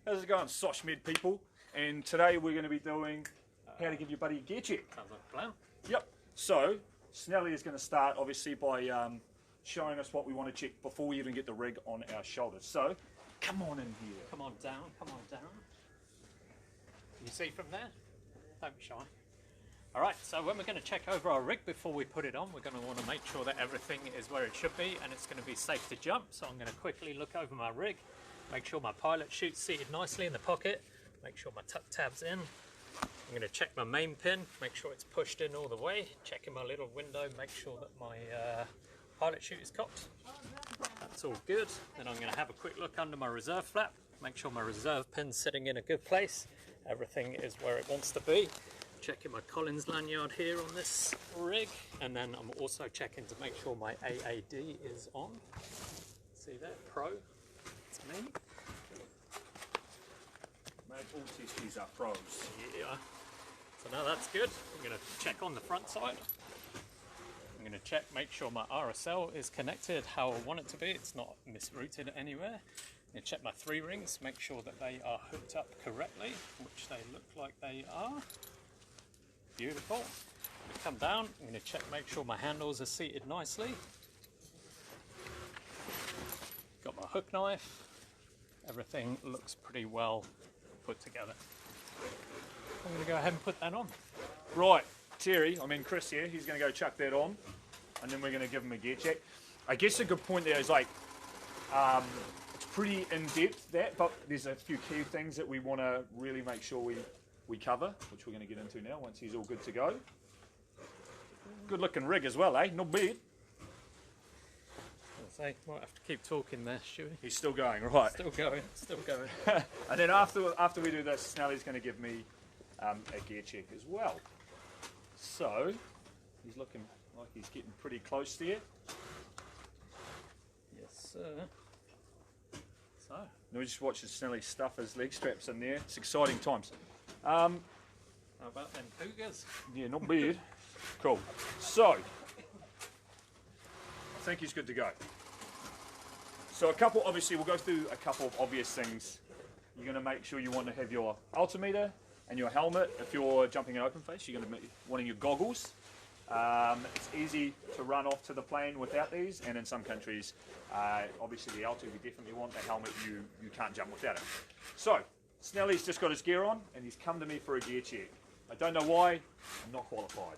How's it going, Soshmed people? And today we're going to be doing how to give your buddy a gear check. Sounds like a plan. Yep. So, Snelly is going to start obviously by showing us what we want to check before we even get the rig on our shoulders. So, come on in here. Come on down, come on down. You see from there? Don't be shy. Alright, so when we're going to check over our rig before we put it on, we're going to want to make sure that everything is where it should be and it's going to be safe to jump. So I'm going to quickly look over my rig, make sure my pilot chute's seated nicely in the pocket, make sure my tuck tab's in. I'm going to check my main pin, make sure it's pushed in all the way, checking my little window, make sure that my pilot chute is cocked. That's all good. Then I'm going to have a quick look under my reserve flap, make sure my reserve pin's sitting in a good place, everything is where it wants to be. Checking my Collins lanyard here on this rig, and then I'm also checking to make sure my AAD is on. See that? Pro. It's me. Mate, all testies are pros. Yeah. So now that's good. I'm going to check on the front side. I'm going to check, make sure my RSL is connected how I want it to be. It's not misrouted anywhere. I'm going to check my 3 rings, make sure that they are hooked up correctly, which they look like they are. Beautiful. I'm going to come down, I'm going to check, make sure my handles are seated nicely. Got my hook knife. Everything looks pretty well put together. I'm going to go ahead and put that on. Right, Chris here, he's going to go chuck that on, and then we're going to give him a gear check. I guess a good point there is like, it's pretty in-depth that, but there's a few key things that we want to really make sure we cover, which we're going to get into now once he's all good to go. Good looking rig as well, eh? Not bad. I'll say, might have to keep talking there, Stewie. He's still going, right. Still going, still going. And then after we do this, Snelly's going to give me a gear check as well. So, he's looking like he's getting pretty close there. Yes, sir. So. Now we just watch Snelly stuff his leg straps in there. It's exciting times. How about them cougars? Yeah, not bad. Cool. So, I think he's good to go. So obviously we'll go through a couple of obvious things. You're going to make sure you want to have your altimeter and your helmet. If you're jumping in open face, you're going to be wanting your goggles. It's easy to run off to the plane without these, and in some countries, obviously the Alto, we definitely want the helmet, you can't jump without it. So, Snelly's just got his gear on, and he's come to me for a gear check. I don't know why, I'm not qualified.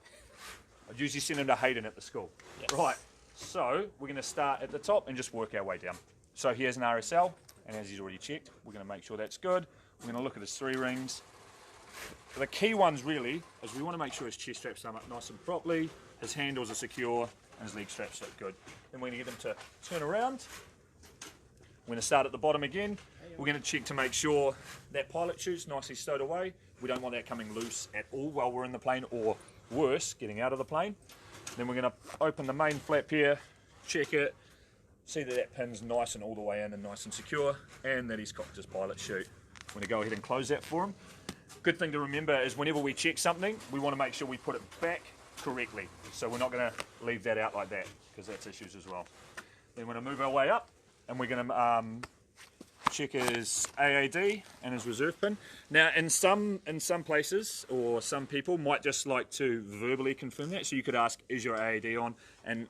I'd usually send him to Hayden at the school. Yes. Right, so we're going to start at the top and just work our way down. So here's an RSL, and as he's already checked, we're going to make sure that's good. We're going to look at his 3 rings. The key ones really is we want to make sure his chest straps are up nice and properly, his handles are secure, and his leg straps look good. Then we're going to get him to turn around. We're going to start at the bottom again. We're going to check to make sure that pilot chute's nicely stowed away. We don't want that coming loose at all while we're in the plane, or worse, getting out of the plane. Then we're going to open the main flap here, check it, see that pin's nice and all the way in and nice and secure, and that he's cocked his pilot chute. We're going to go ahead and close that for him. Good thing to remember is whenever we check something, we want to make sure we put it back correctly. So we're not going to leave that out like that, because that's issues as well. Then we're going to move our way up, and we're going to check his AAD and his reserve pin. Now, in some places, or some people might just like to verbally confirm that. So you could ask, is your AAD on? And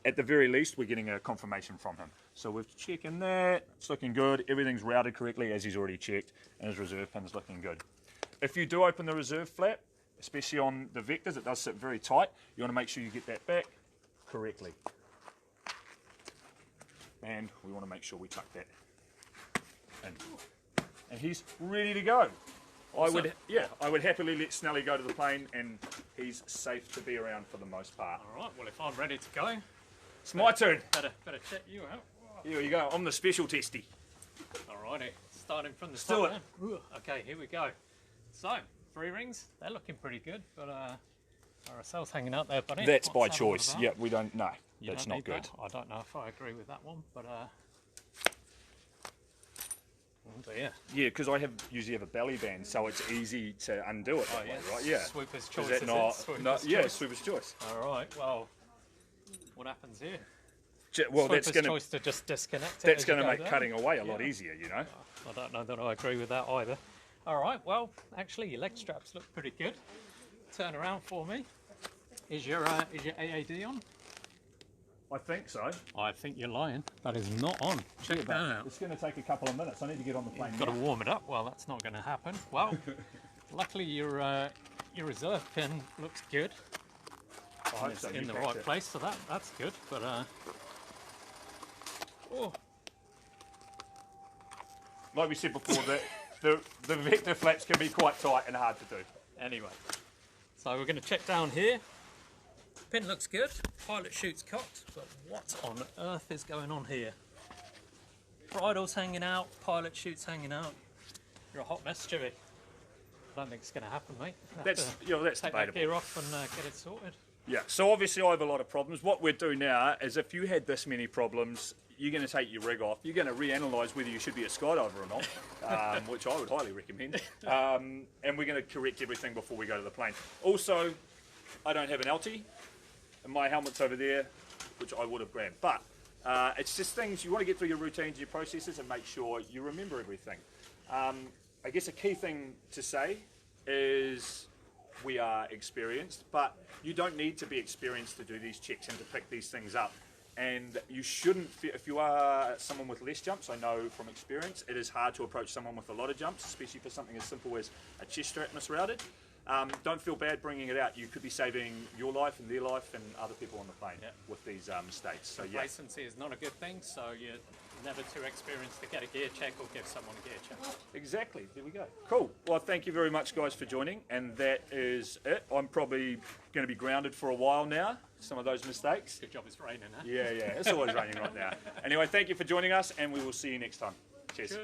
at the very least, we're getting a confirmation from him. So we're checking that. It's looking good. Everything's routed correctly, as he's already checked, and his reserve pin's looking good. If you do open the reserve flap, especially on the Vectors, it does sit very tight. You want to make sure you get that back correctly. And we want to make sure we tuck that in. And he's ready to go. I would happily let Snelly go to the plane, and he's safe to be around for the most part. Alright, well if I'm ready to go, it's my turn. Better check you out. Here you go, I'm the special testy. Alrighty, starting from the Still top. Okay, here we go. So, 3 rings, they're looking pretty good, but RSL's hanging out there, buddy. That's by choice. Yeah, we don't know. That's not good. That. I don't know if I agree with that one, but oh dear. Yeah, because I usually have a belly band, so it's easy to undo it that way, right? Yeah. Sweeper's choice. Is that not? Sweeper's choice. All right. Well, what happens here? Well, that's Swiper's going choice to just disconnect it. that's as you going to go make down. cutting away a lot easier, you know. I don't know that I agree with that either. All right, well, actually, your leg straps look pretty good. Turn around for me. Is your AAD on? I think so. I think you're lying. That is not on. Check that out. It's going to take a couple of minutes. I need to get on the plane. Got to warm it up. Well, that's not going to happen. Well, luckily your reserve pin looks good. I hope It's so. in You the cracked right it. place, so that's good. But oh, Like we said before, the vector flaps can be quite tight and hard to do. anyway, so we're going to check down here. Pin looks good. Pilot chute's cocked, but what on earth is going on here? Bridle's hanging out. Pilot chute's hanging out. You're a hot mess, Stewie. I don't think it's going to happen, mate. That's Take that debatable. gear off and get it sorted. Yeah. So obviously I have a lot of problems. What we'd do now is if you had this many problems, you're going to take your rig off. You're going to reanalyse whether you should be a skydiver or not, which I would highly recommend. And we're going to correct everything before we go to the plane. Also, I don't have an LT, and my helmet's over there, which I would have grabbed. But it's just things you want to get through your routines, your processes, and make sure you remember everything. I guess a key thing to say is we are experienced, but you don't need to be experienced to do these checks and to pick these things up. And you shouldn't, if you are someone with less jumps, I know from experience, it is hard to approach someone with a lot of jumps, especially for something as simple as a chest strap misrouted. Don't feel bad bringing it out. You could be saving your life and their life and other people on the plane with these mistakes. So yeah. Complacency is not a good thing, so you're never too experienced to get a gear check or give someone a gear check. Exactly. There we go. Cool. Well, thank you very much, guys, for joining. And that is it. I'm probably going to be grounded for a while now. Some of those mistakes. Good job it's raining, huh? Yeah. It's always raining right now. Anyway, thank you for joining us, and we will see you next time. Cheers. Sure.